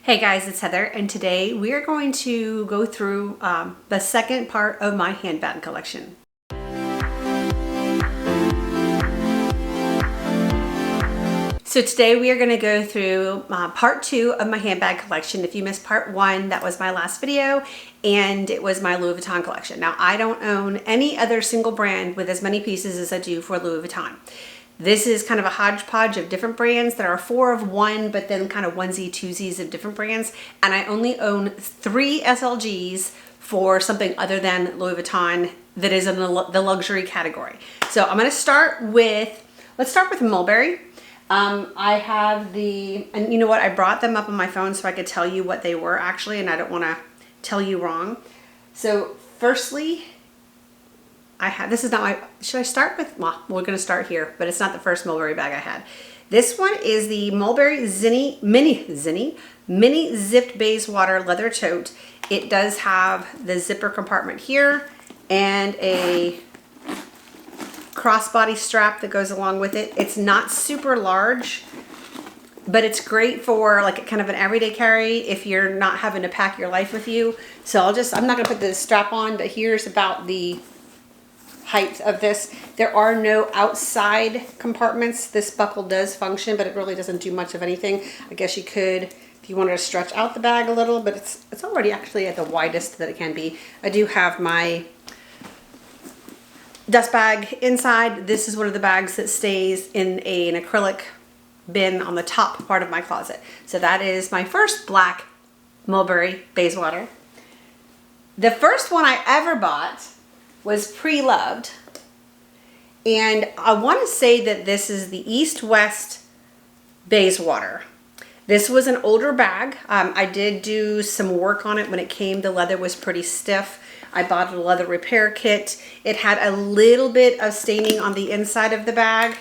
Hey guys, it's Heather, and today we are going to go through the second part of my handbag collection. So today we are going to go through part 2 of my handbag collection. If you missed part 1, that was my last video, and it was my Louis Vuitton collection. Now, I don't own any other single brand with as many pieces as I do for Louis Vuitton. This is kind of a hodgepodge of different brands that are 4 of one, but then kind of onesie twosies of different brands. And I only own 3 SLGs for something other than Louis Vuitton that is in the luxury category. So I'm going to start with, let's start with Mulberry. I have and you know what? I brought them up on my phone so I could tell you what they were actually, and I don't want to tell you wrong. So firstly, this is not my, should I start with, well, we're going to start here, but it's not the first Mulberry bag I had. This one is the Mulberry mini zipped Bayswater leather tote. It does have the zipper compartment here and a crossbody strap that goes along with it. It's not super large, but it's great for like kind of an everyday carry if you're not having to pack your life with you. So I'm not going to put the strap on, but here's about the height of this. There are no outside compartments. This buckle does function, but it really doesn't do much of anything. I guess you could, if you wanted to stretch out the bag a little, but it's already actually at the widest that it can be. I do have my dust bag inside. This is one of the bags that stays in an acrylic bin on the top part of my closet. So that is my first black Mulberry Bayswater. The first one I ever bought was pre-loved, and I want to say that this is the East-West Bayswater. This was an older bag. I did do some work on it when it came. The leather was pretty stiff. I bought a leather repair kit. It had a little bit of staining on the inside of the bag,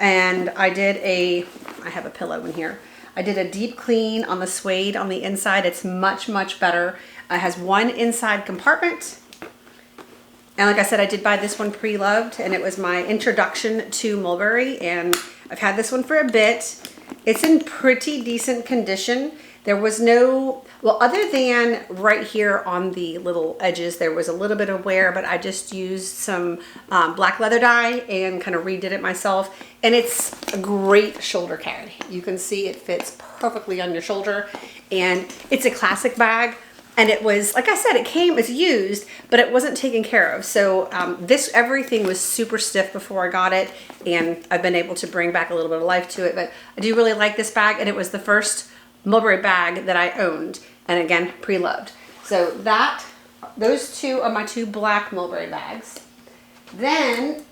and I have a pillow in here. I did a deep clean on the suede on the inside. It's much, much better. It has one inside compartment. And like I said, I did buy this one pre-loved, and it was my introduction to Mulberry, and I've had this one for a bit. It's in pretty decent condition. There was no, well, other than right here on the little edges, there was a little bit of wear, but I just used some black leather dye and kind of redid it myself. And it's a great shoulder carry. You can see it fits perfectly on your shoulder, and it's a classic bag. And it was, like I said, it came as used, but it wasn't taken care of. So everything was super stiff before I got it, and I've been able to bring back a little bit of life to it. But I do really like this bag, and it was the first Mulberry bag that I owned, and again, pre-loved. So those two are my 2 black Mulberry bags. Then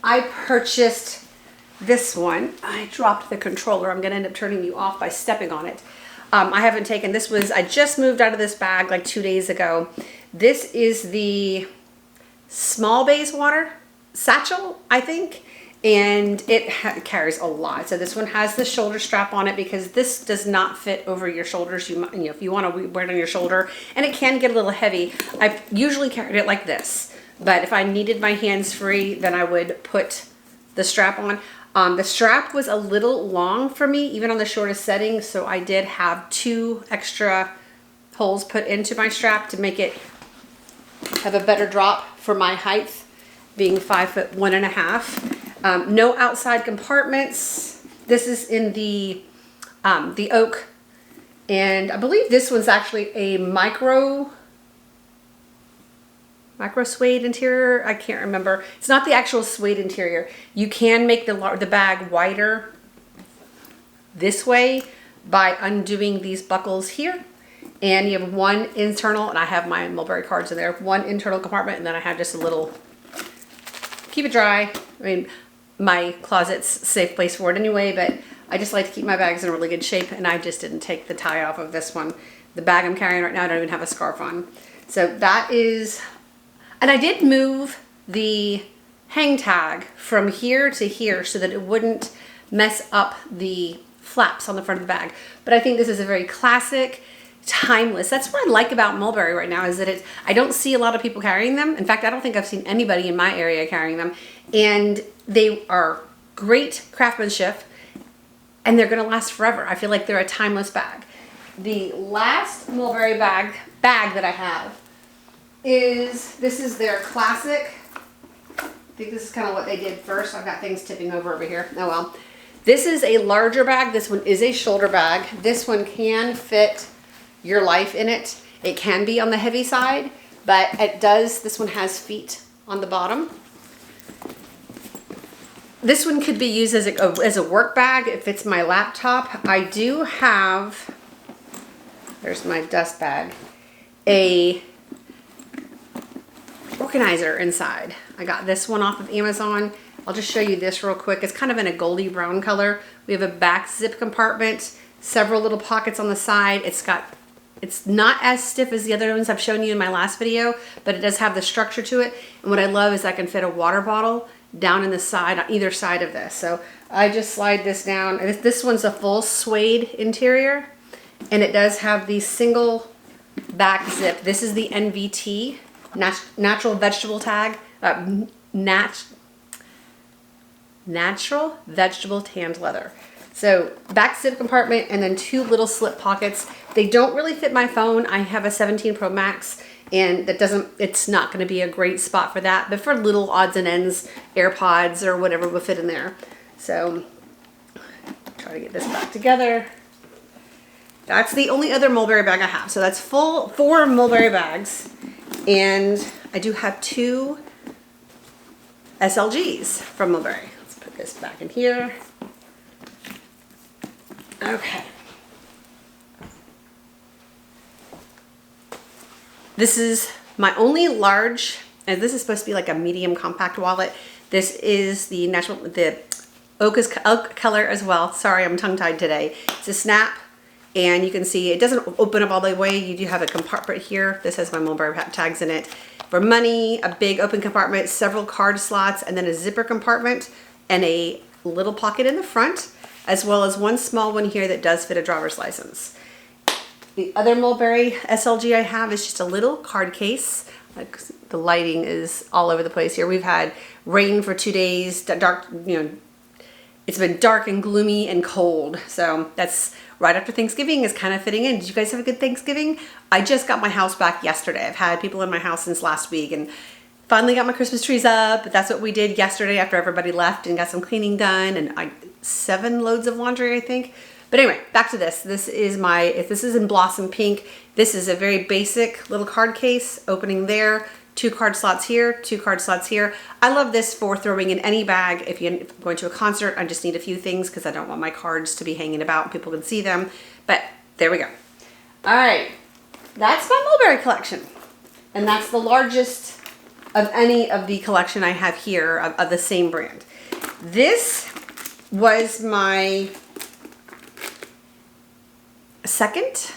I purchased this one. I dropped the controller. I'm gonna end up turning you off by stepping on it. I haven't taken, I just moved out of this bag like 2 days ago. This is the small Bayswater satchel, I think, and it carries a lot. So this one has the shoulder strap on it because this does not fit over your shoulders. You know, if you want to wear it on your shoulder, and it can get a little heavy. I've usually carried it like this, but if I needed my hands free, then I would put the strap on. The strap was a little long for me, even on the shortest setting, so I did have 2 extra holes put into my strap to make it have a better drop for my height, being 5'1½". No outside compartments. This is in the oak, and I believe this one's actually a micro suede interior. I can't remember. It's not the actual suede interior. You can make the bag wider this way by undoing these buckles here. And you have one internal, and I have my Mulberry cards in there, one internal compartment, and then I have just a little, keep it dry. I mean, my closet's a safe place for it anyway, but I just like to keep my bags in really good shape, and I just didn't take the tie off of this one. The bag I'm carrying right now, I don't even have a scarf on. So that is, and I did move the hang tag from here to here so that it wouldn't mess up the flaps on the front of the bag. But I think this is a very classic, timeless. That's what I like about Mulberry right now, is that I don't see a lot of people carrying them. In fact, I don't think I've seen anybody in my area carrying them. And they are great craftsmanship, and they're gonna last forever. I feel like they're a timeless bag. the last Mulberry bag that I have this is their classic. I think this is kind of what they did first. I've got things tipping over here. Oh well. This is a larger bag. This one is a shoulder bag. This one can fit your life in it. It can be on the heavy side, but it does. This one has feet on the bottom. This one could be used as a work bag. It fits my laptop. I do have, there's my dust bag, a organizer inside. I got this one off of Amazon. I'll just show you this real quick. It's kind of in a goldy brown color. We have a back zip compartment, several little pockets on the side. It's not as stiff as the other ones I've shown you in my last video, but it does have the structure to it. And what I love is I can fit a water bottle down in the side, on either side of this. So I just slide this down. And this one's a full suede interior, and it does have the single back zip. This is the NVT, natural vegetable tag, natural vegetable tanned leather. So back zip compartment and then two little slip pockets. They don't really fit my phone. I have a 17 Pro Max and it's not gonna be a great spot for that, but for little odds and ends, AirPods or whatever will fit in there. So try to get this back together. That's the only other Mulberry bag I have. So that's 4 Mulberry bags. And I do have 2 SLGs from Mulberry. Let's put this back in here. Okay. This is my only large, and this is supposed to be like a medium compact wallet. This is the oak color as well. Sorry, I'm tongue-tied today. It's a snap, and you can see it doesn't open up all the way. You do have a compartment here. This has my Mulberry tags in it. For money, a big open compartment, several card slots, and then a zipper compartment, and a little pocket in the front, as well as one small one here that does fit a driver's license. The other Mulberry SLG I have is just a little card case. Like, the lighting is all over the place here. We've had rain for 2 days, dark, it's been dark and gloomy and cold. So that's right after Thanksgiving is kind of fitting in. Did you guys have a good Thanksgiving? I just got my house back yesterday. I've had people in my house since last week and finally got my Christmas trees up. That's what we did yesterday after everybody left and got some cleaning done, and 7 loads of laundry, I think. But anyway, back to this. This is in Blossom Pink. This is a very basic little card case, opening there, 2 card slots here, 2 card slots here. I love this for throwing in any bag. If you're going to a concert, I just need a few things because I don't want my cards to be hanging about and people can see them. But there we go. All right, that's my Mulberry collection. And that's the largest of any of the collection I have here of the same brand. This was my second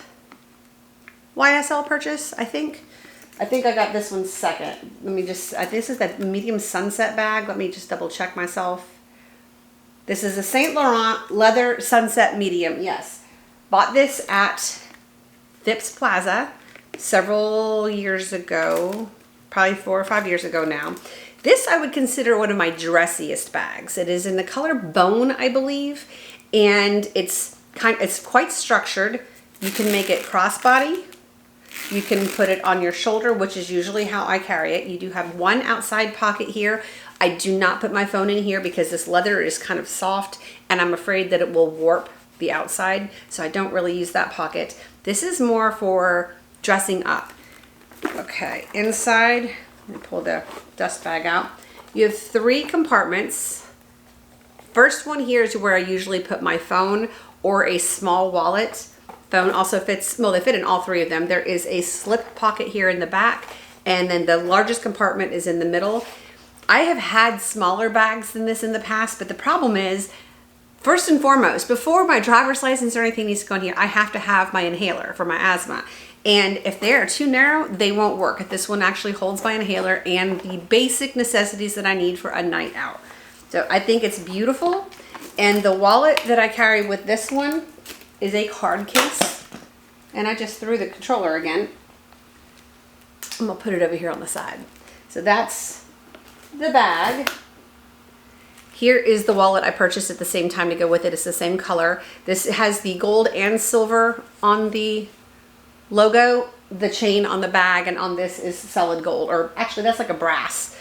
YSL purchase, I think. I think I got this one second. Let me just, this is that medium sunset bag. Let me just double check myself. This is a Saint Laurent leather sunset medium, yes. Bought this at Phipps Plaza several years ago, probably 4 or 5 years ago now. This I would consider one of my dressiest bags. It is in the color bone, I believe, and it's quite structured. You can make it crossbody. You can put it on your shoulder, which is usually how I carry it. You do have one outside pocket here. I do not put my phone in here because this leather is kind of soft and I'm afraid that it will warp the outside, so I don't really use that pocket. This is more for dressing up. Okay, inside, let me pull the dust bag out. You have 3 compartments. First one here is where I usually put my phone or a small wallet. Phone also fits, well, they fit in all 3 of them. There is a slip pocket here in the back, and then the largest compartment is in the middle. I have had smaller bags than this in the past, but the problem is, first and foremost, before my driver's license or anything needs to go in here, I have to have my inhaler for my asthma. And if they are too narrow, they won't work. This one actually holds my inhaler and the basic necessities that I need for a night out. So I think it's beautiful. And the wallet that I carry with this one is a card case. And I just threw the controller again. I'm gonna put it over here on the side. So that's the bag. Here is the wallet I purchased at the same time to go with it. It's the same color. This has the gold and silver on the logo. The chain on the bag and on this is solid gold, or actually that's like a brass.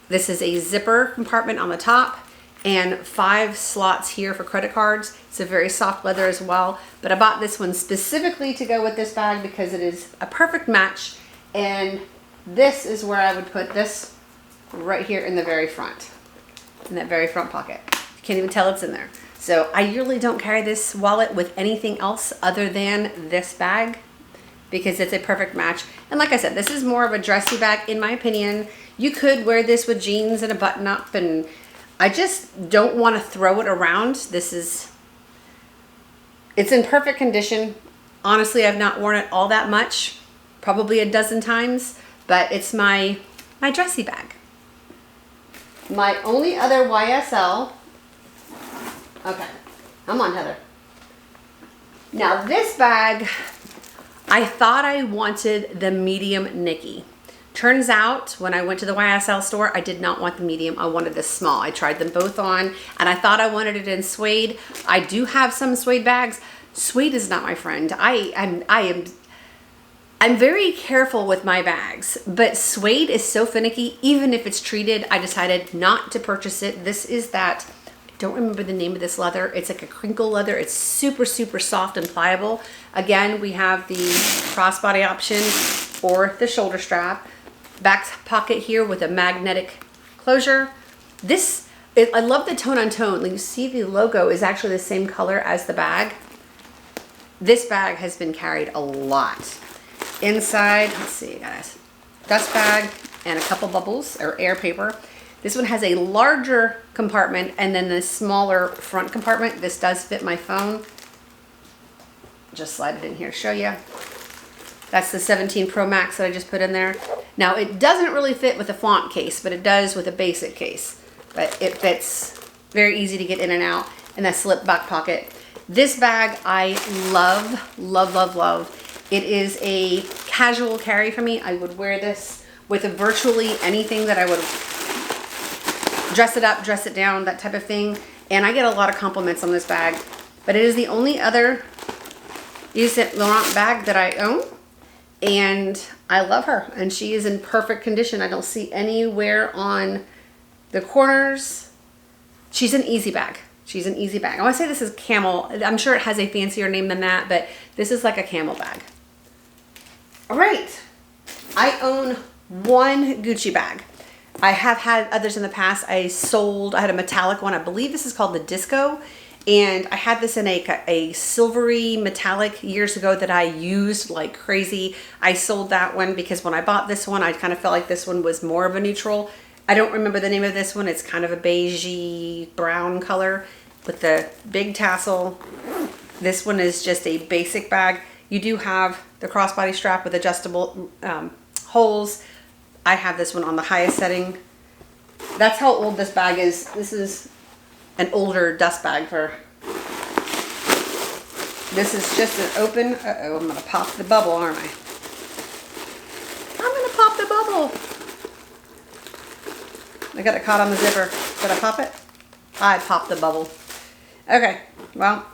This is a zipper compartment on the top and 5 slots here for credit cards. It's a very soft leather as well, but I bought this one specifically to go with this bag because it is a perfect match. And this is where I would put this, right here in the very front, in that very front pocket. You can't even tell it's in there. So I usually don't carry this wallet with anything else other than this bag because it's a perfect match. And like I said, this is more of a dressy bag in my opinion. You could wear this with jeans and a button up, and I just don't want to throw it around. It's in perfect condition. Honestly, I've not worn it all that much, probably a dozen times, but it's my dressy bag. My only other YSL, okay, come on Heather. Now this bag, I thought I wanted the medium Nikki. Turns out when I went to the YSL store, I did not want the medium. I wanted the small. I tried them both on and I thought I wanted it in suede. I do have some suede bags. Suede is not my friend. I'm very careful with my bags, but suede is so finicky. Even if it's treated, I decided not to purchase it. This is that, I don't remember the name of this leather. It's like a crinkle leather. It's super, super soft and pliable. Again, we have the crossbody option or the shoulder strap. Back pocket here with a magnetic closure. I love the tone on tone. You see the logo is actually the same color as the bag. This bag has been carried a lot. Inside, let's see, got a dust bag and a couple bubbles or air paper. This one has a larger compartment and then the smaller front compartment. This does fit my phone. Just slide it in here to show you. That's the 17 Pro Max that I just put in there. Now it doesn't really fit with a flaunt case, but it does with a basic case. But it fits very easy to get in and out, and that slip back pocket. This bag I love, love, love, love. It is a casual carry for me. I would wear this with virtually anything that I would dress it up, dress it down, that type of thing. And I get a lot of compliments on this bag, but it is the only other Yves Saint Laurent bag that I own. And I love her, and she is in perfect condition. I don't see anywhere on the corners. She's an easy bag. She's an easy bag. I want to say this is camel. I'm sure it has a fancier name than that, but this is like a camel bag. All right. I own one Gucci bag. I have had others in the past. I had a metallic one. I believe this is called the Disco. And I had this in a silvery metallic years ago that I used like crazy. I sold that one because when I bought this one, I kind of felt like this one was more of a neutral. I don't remember the name of this one. It's kind of a beigey brown color with the big tassel. This one is just a basic bag. You do have the crossbody strap with adjustable holes. I have this one on the highest setting. That's how old this bag is. This is an older dust bag for. This is just an open, uh-oh, I'm gonna pop the bubble, aren't I? I'm gonna pop the bubble. I got it caught on the zipper. Did I pop it? I popped the bubble. Okay, well,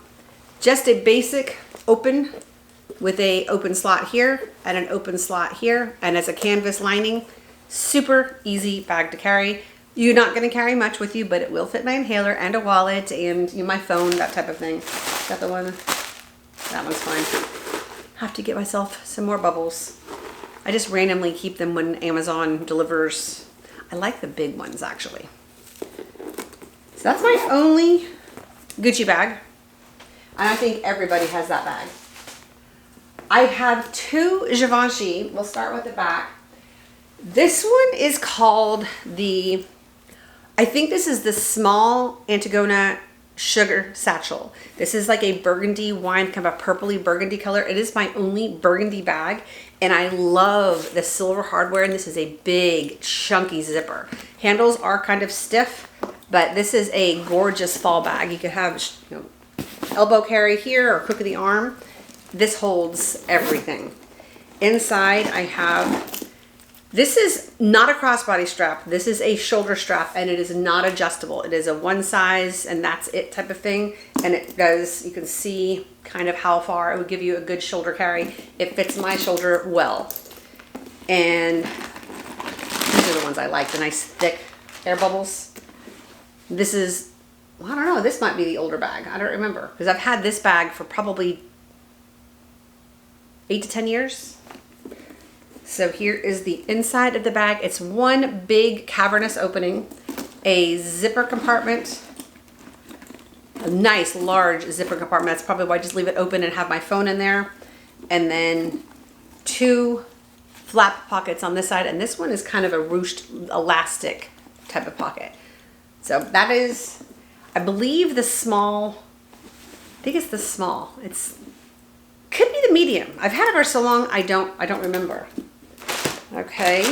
just a basic open with a open slot here and an open slot here, and as a canvas lining. Super easy bag to carry. You're not going to carry much with you, but it will fit my inhaler and a wallet and my phone, that type of thing. Got the one, that one's fine. Have to get myself some more bubbles. I just randomly keep them when Amazon delivers. I like the big ones actually. So that's my only Gucci bag. And I think everybody has that bag. I have two Givenchy. We'll start with the back. This one is called I think this is the small Antigona sugar satchel. This is like a burgundy wine, kind of a purpley burgundy color. It is my only burgundy bag, and I love the silver hardware, and this is a big chunky zipper. Handles are kind of stiff, but this is a gorgeous fall bag. You could have elbow carry here or crook of the arm. This holds everything. Inside I have This is not a crossbody strap. This is a shoulder strap, and it is not adjustable. It is a one size and that's it type of thing. And it does, you can see kind of how far it would give you a good shoulder carry. It fits my shoulder well. And these are the ones I like, the nice thick air bubbles. This is, well, I don't know, this might be the older bag. I don't remember, because I've had this bag for probably 8 to 10 years. So here is the inside of the bag. It's one big cavernous opening, a zipper compartment, a nice large zipper compartment. That's probably why I just leave it open and have my phone in there. And then 2 flap pockets on this side. And this one is kind of a ruched elastic type of pocket. So that is, I believe, the small. I think it's the small. It's could be the medium. I've had it for so long, I don't remember. Okay.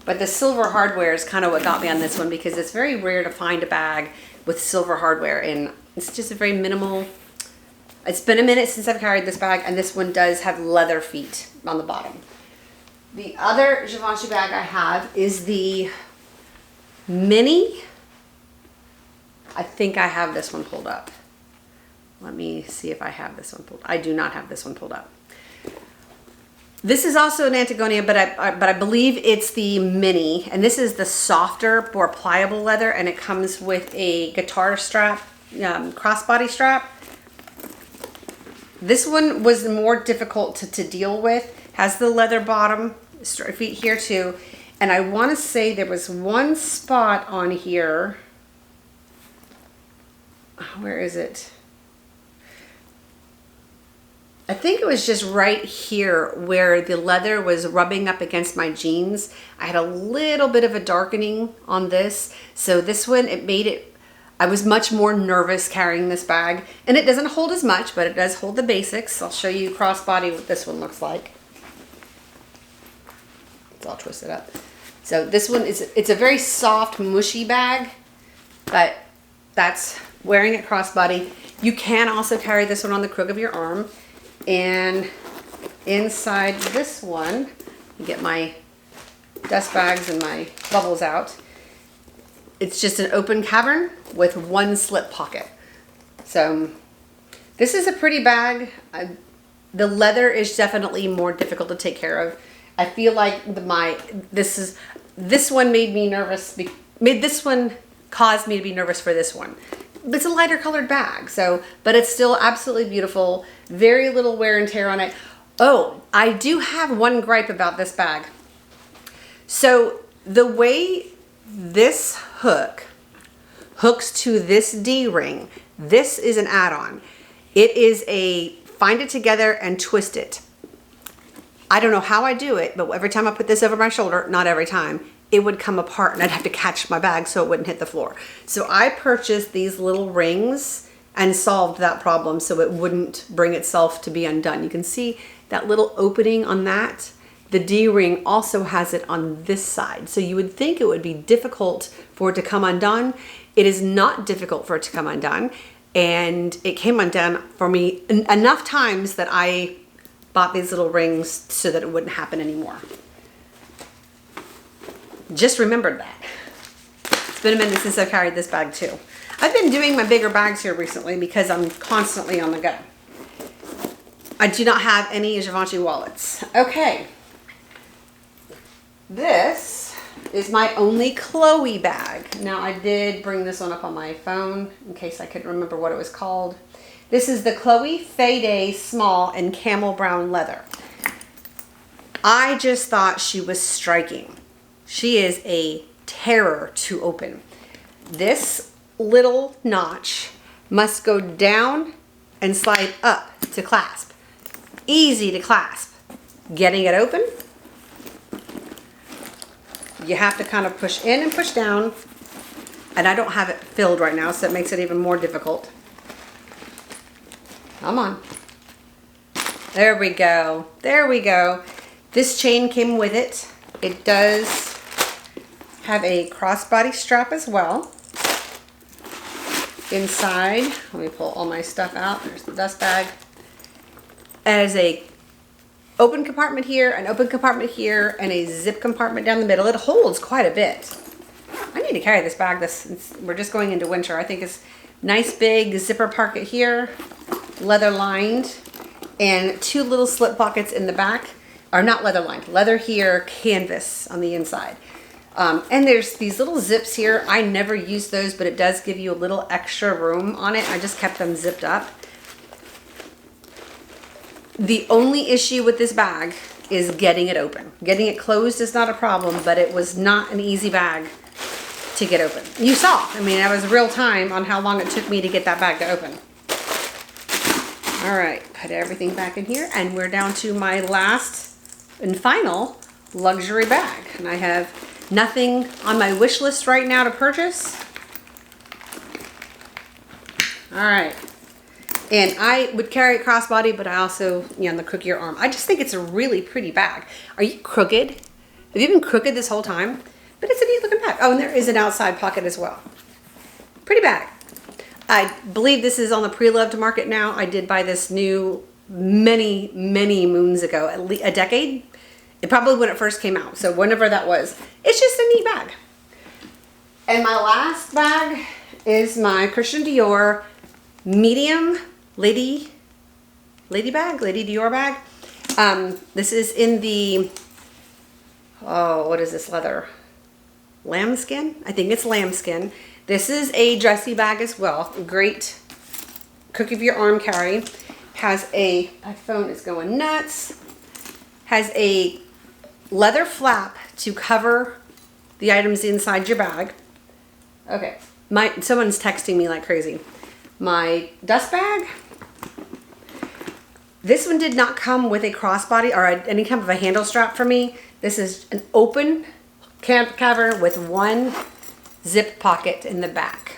But the silver hardware is kind of what got me on this one, because it's very rare to find a bag with silver hardware, and it's just a very minimal. It's been a minute since I've carried this bag, and this one does have leather feet on the bottom. The other Givenchy bag I have is the mini. I think I have this one pulled up. Let me see if I have this one pulled. I do not have this one pulled up. This is also an Antigona, but I believe it's the mini, and this is the softer, more pliable leather, and it comes with a guitar strap, crossbody strap. This one was more difficult to deal with. Has the leather bottom, feet here too, and I want to say there was one spot on here. Where is it? I think it was just right here where the leather was rubbing up against my jeans. I had a little bit of a darkening on this. So this one, it made it, I was much more nervous carrying this bag. And it doesn't hold as much, but it does hold the basics. I'll show you crossbody what this one looks like. So I'll twist it up. So this one is, it's a very soft, mushy bag, but that's wearing it crossbody. You can also carry this one on the crook of your arm. And inside this one, get my dust bags and my bubbles out. It's just an open cavern with one slip pocket. So this is a pretty bag. The leather is definitely more difficult to take care of. I feel like this one made me nervous. This one caused me to be nervous for this one. It's a lighter colored bag, so, but it's still absolutely beautiful. Very little wear and tear on it. Oh, I do have one gripe about this bag. So the way this hook hooks to this D-ring, this is an add-on. It is a find it together and twist it. I don't know how I do it, but every time I put this over my shoulder, not every time, it would come apart and I'd have to catch my bag so it wouldn't hit the floor. So I purchased these little rings and solved that problem so it wouldn't bring itself to be undone. You can see that little opening on that. The D-ring also has it on this side. So you would think it would be difficult for it to come undone. It is not difficult for it to come undone. And it came undone for me enough times that I bought these little rings so that it wouldn't happen anymore. Just remembered that. It's been a minute since I've carried this bag too. I've been doing my bigger bags here recently because I'm constantly on the go. I do not have any Givenchy wallets. Okay. This is my only Chloe bag. Now I did bring this one up on my phone in case I couldn't remember what it was called. This is the Chloe Feday small in camel brown leather. I just thought she was striking. She is a terror to open. This little notch must go down and slide up to clasp. Easy to clasp. Getting it open, you have to kind of push in and push down. And I don't have it filled right now, so it makes it even more difficult. Come on. There we go. There we go. This chain came with it. It does have a crossbody strap as well. Inside, let me pull all my stuff out. There's the dust bag. As a open compartment here, an open compartment here, and a zip compartment down the middle. It holds quite a bit. I need to carry this bag. We're just going into winter. I think it's nice big zipper pocket here, leather lined, and 2 little slip pockets in the back. Are not leather lined, leather here, canvas on the inside. And there's these little zips here. I never use those, but it does give you a little extra room on it. I just kept them zipped up. The only issue with this bag is getting it open. Getting it closed is not a problem, but it was not an easy bag to get open. You saw, I mean, that was real time on how long it took me to get that bag to open. All right, put everything back in here, and we're down to my last and final luxury bag. And I have nothing on my wish list right now to purchase. All right. And I would carry it crossbody, but I also, you know, on the crook of your arm. I just think it's a really pretty bag. Are you crooked? Have you been crooked this whole time? But it's a neat looking bag. Oh, and there is an outside pocket as well. Pretty bag. I believe this is on the pre-loved market now. I did buy this new many moons ago, at least a decade. It probably when it first came out. So whenever that was, it's just a neat bag. And my last bag is my Christian Dior medium lady Dior bag. This is in the, oh, what is this leather? Lambskin? I think it's lambskin. This is a dressy bag as well. Great crook of your arm carry. Has a, my phone is going nuts. Has a leather flap to cover the items inside your bag. Okay, someone's texting me like crazy. My dust bag. This one did not come with a crossbody or any kind of a handle strap for me. This is an open cover with 1 zip pocket in the back.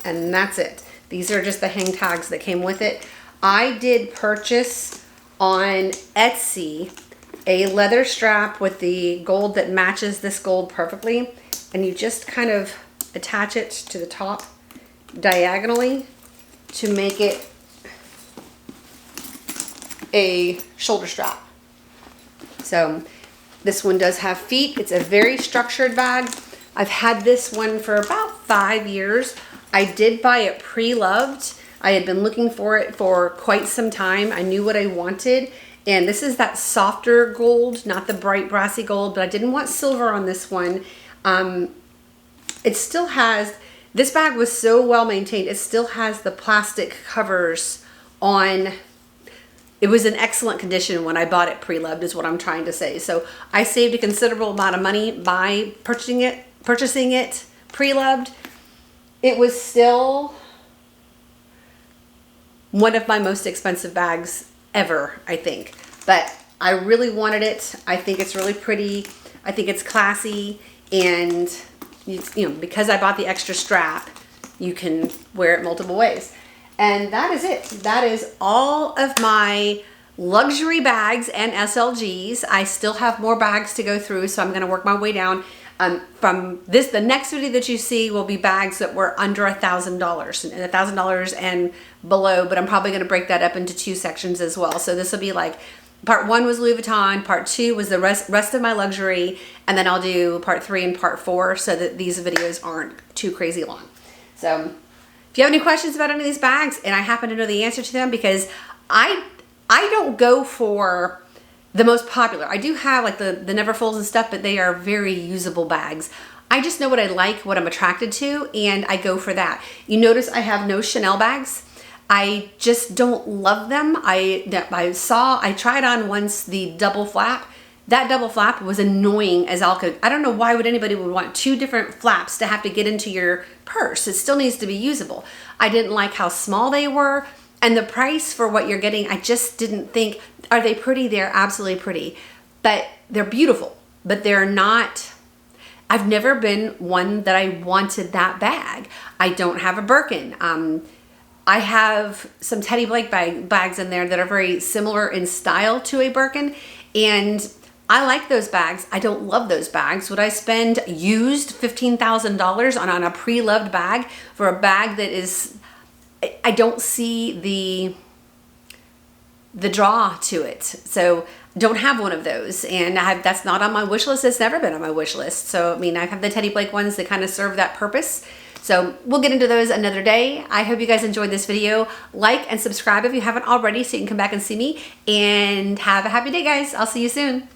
And that's it. These are just the hang tags that came with it. I did purchase on Etsy a leather strap with the gold that matches this gold perfectly. And you just kind of attach it to the top diagonally to make it a shoulder strap. So this one does have feet. It's a very structured bag. I've had this one for about 5 years. I did buy it pre-loved. I had been looking for it for quite some time. I knew what I wanted. And this is that softer gold, not the bright brassy gold, but I didn't want silver on this one. It still has, this bag was so well maintained, it still has the plastic covers on. It was in excellent condition when I bought it pre-loved is what I'm trying to say. So I saved a considerable amount of money by purchasing it pre-loved. It was still one of my most expensive bags ever, I think. But I really wanted it. I think it's really pretty. I think it's classy. And, you know, because I bought the extra strap, you can wear it multiple ways. And that is it. That is all of my luxury bags and SLGs. I still have more bags to go through, so I'm going to work my way down. From this, the next video that you see will be bags that were under $1,000 and $1,000 and below, but I'm probably going to break that up into 2 sections as well. So this will be like part 1 was Louis Vuitton, part 2 was the rest of my luxury, and then I'll do part 3 and part 4 so that these videos aren't too crazy long. So if you have any questions about any of these bags and I happen to know the answer to them, because I don't go for the most popular. I do have like the Neverfulls and stuff, but they are very usable bags. I just know what I like, what I'm attracted to, and I go for that. You notice I have no Chanel bags. I just don't love them. I tried on once the double flap. That double flap was annoying as all could. I don't know why would anybody would want 2 different flaps to have to get into your purse. It still needs to be usable. I didn't like how small they were, and the price for what you're getting, I just didn't think, are they pretty? They're absolutely pretty, but they're beautiful, but they're not, I've never been one that I wanted that bag. I don't have a Birkin. I have some Teddy Blake bags in there that are very similar in style to a Birkin, and I like those bags. I don't love those bags. Would I spend used $15,000 on a pre-loved bag for a bag that is, I don't see the draw to it. So don't have one of those, and that's not on my wish list. It's never been on my wish list. So I mean, I have the Teddy Blake ones that kind of serve that purpose. So we'll get into those another day. I hope you guys enjoyed this video. Like and subscribe if you haven't already so you can come back and see me. And have a happy day, guys. I'll see you soon.